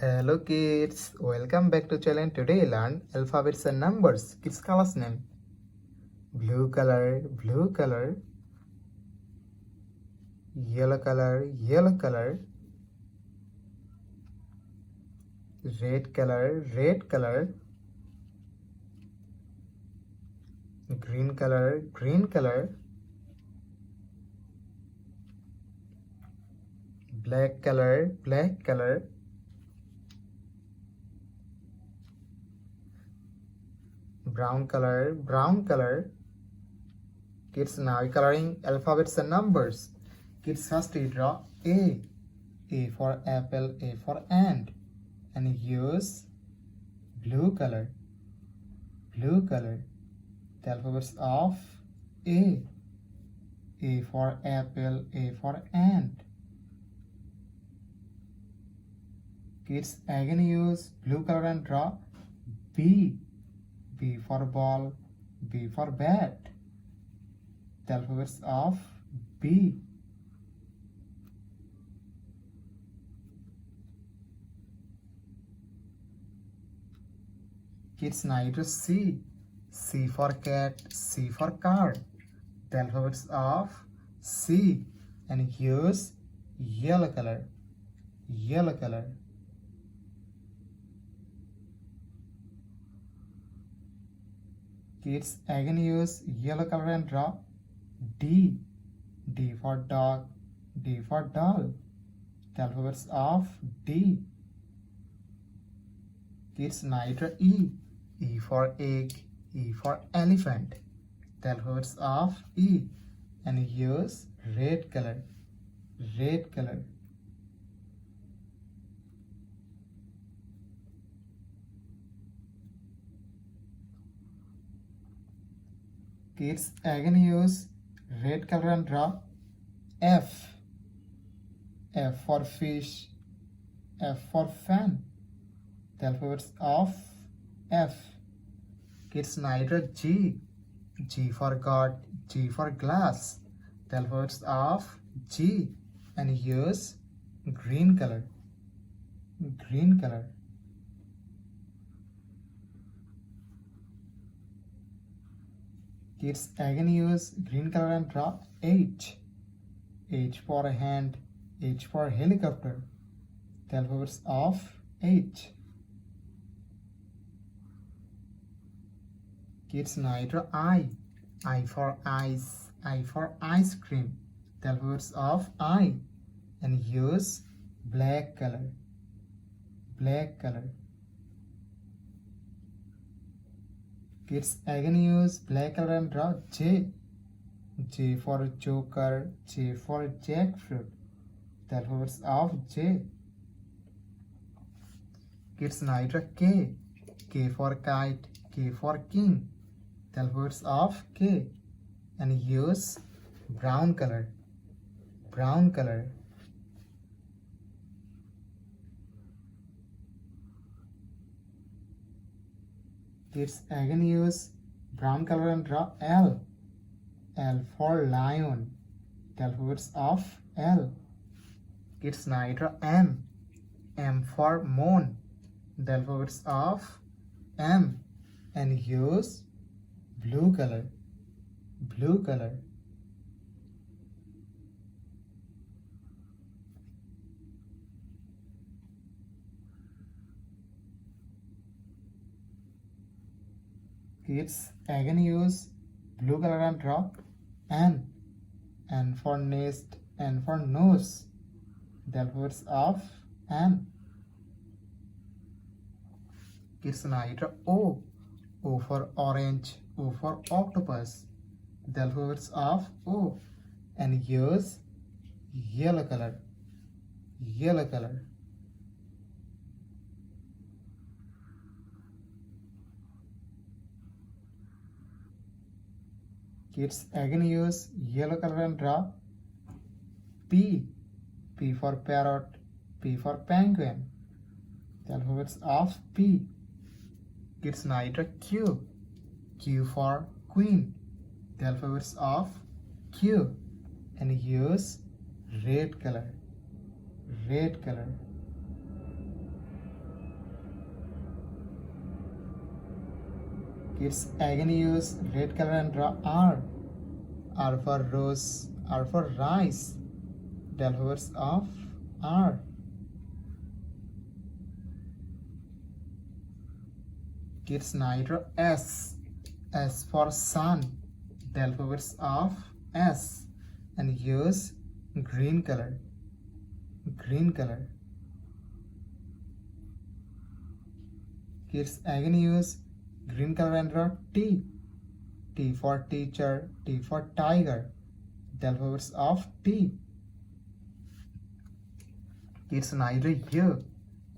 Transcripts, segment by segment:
Hello kids, welcome back to channel. Today learn alphabets and numbers. Kids colors name. Blue color, yellow color, red color, green color, black color, brown color. Kids, now coloring alphabets and numbers. Kids, first we draw A. A for apple, A for ant. And use blue color. The alphabets of A. A for apple, A for ant. Kids, again use blue color and draw B. B for ball, B for bat. The alphabets of B. Kids, now you C. C for cat, C for car. The alphabets of C. And use yellow color. Kids, again use yellow color and draw D. D for dog, D for doll. The alphabets of D. Kids, now you draw E. E for egg, E for elephant. The alphabets of E. And use red color. Kids, again use red color and draw F. F for fish, F for fan. The alphabets of F. Kids, now you draw G. G for God, G for glass. The alphabets of G. And use green color. Kids, again use green color and draw H. H for hand, H for helicopter. The alphabets of H. Kids, now you draw I. I for ice, I for ice cream. The alphabets of I. And use black color. Kids, again use black color and draw J. J for joker, J for jackfruit. The alphabets of J. Kids, now you draw K. K for kite, K for king. The alphabets of K. And use brown color. Kids, again use brown color and draw L. L for lion. The alphabets of L. Kids, now you draw M. M for moon. The alphabets of M. And use blue color. Kids, again use blue color and draw N. N for nest, N for nose. The alphabets of N. Kids, now you draw O. O for orange, O for octopus. The alphabets of O. And use yellow color. Kids, again use yellow color and draw P. P for parrot, P for penguin. The alphabets of P. Kids, now you draw Q. Q for queen. The alphabets of Q. And use red color. Kids again use red color and draw R. R for rose, R for rice. The alphabets of R. Kids now draw S. S for sun. The alphabets of S. And use green color. Green color. Kids again use green color and draw T. T for teacher, T for tiger. The alphabets of T. Kids now draw U.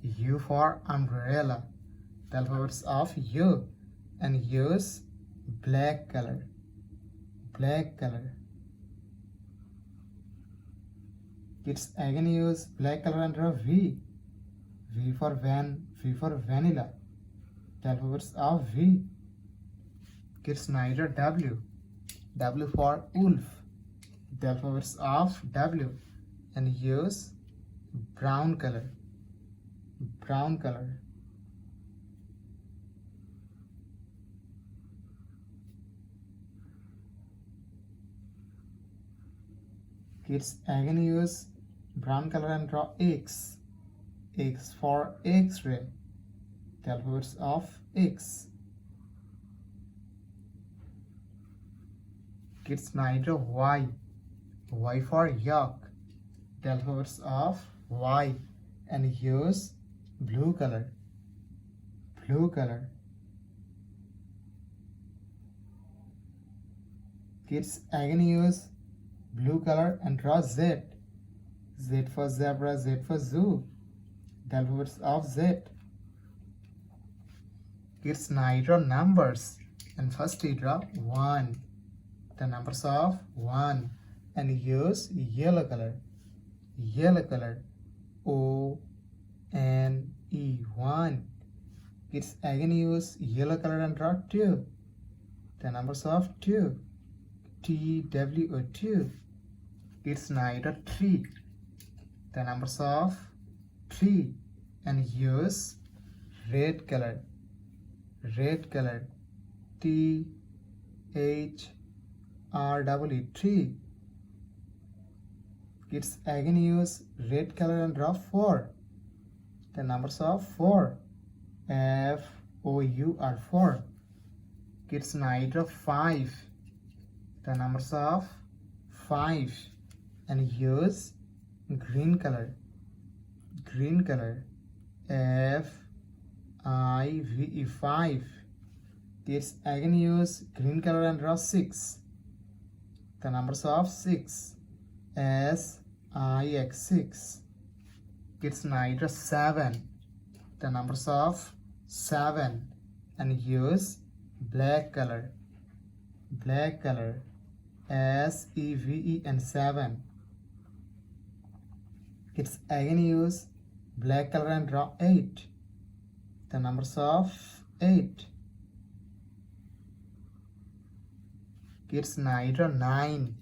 U for umbrella. The alphabets of U. And use black color. Black color. Kids again use black color and draw V. V for van, V for vanilla. The alphabets of V. Kids now draw W. W for wolf. The alphabets of W. And use brown color. Brown color. Kids again use brown color and draw X. X for X-ray. The alphabets of X. Kids now draw Y. Y for yak. The alphabets of Y. And use blue color. Blue color. Kids again use blue color and draw Z. Z for zebra, Z for zoo. The alphabets of Z. Kids now draw numbers. And first we draw 1. The numbers of 1. And use yellow color. Yellow color. O-N-E. 1. Kids again use yellow color and draw 2. The numbers of 2. T-W-O. 2. Kids now draw 3. The numbers of 3. And use red color. Red color. T-H-R-E. 3. Kids again use red color and draw 4. The numbers of 4. F-O-U-R. 4. Kids now draw 5. The numbers of 5. And use green color. Green color. F-I-V-E. 5. Kids again use green color and draw 6. The numbers of 6. S-I-X. 6. Kids now draw 7. The numbers of 7. And use black color. Black color. S-E-V-E. and 7. Kids again use black color and draw 8. The numbers of 8. Kids now draw 9.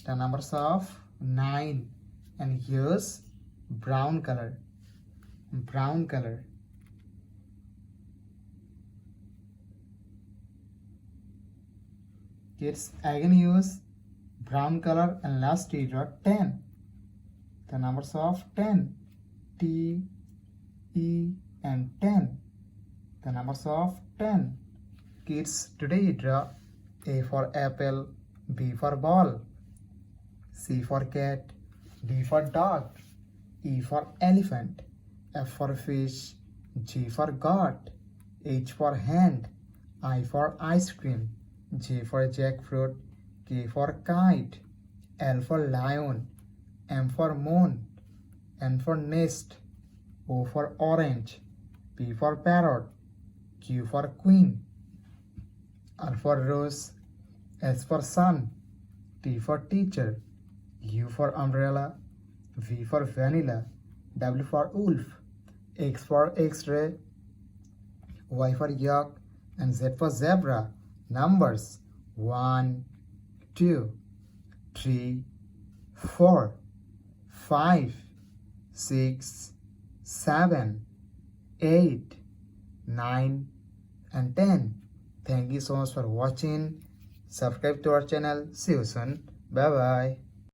The numbers of 9. And use brown color. Brown color. Kids again use brown color and last we draw 10. The numbers of 10. T, E, and 10. The numbers of 10. Kids, today you draw A for apple, B for ball, C for cat, D for dog, E for elephant, F for fish, G for goat, H for hand, I for ice cream, J for jackfruit, K for kite, L for lion, M for moon, N for nest, O for orange, P for parrot, Q for queen, R for rose, S for sun, T for teacher, U for umbrella, V for vanilla, W for wolf, X for x-ray, Y for yak, and Z for zebra. Numbers 1, 2, 3, 4, 5, 6, 7, 8, 9, and 10. Thank you so much for watching. Subscribe to our channel. See you soon. Bye bye.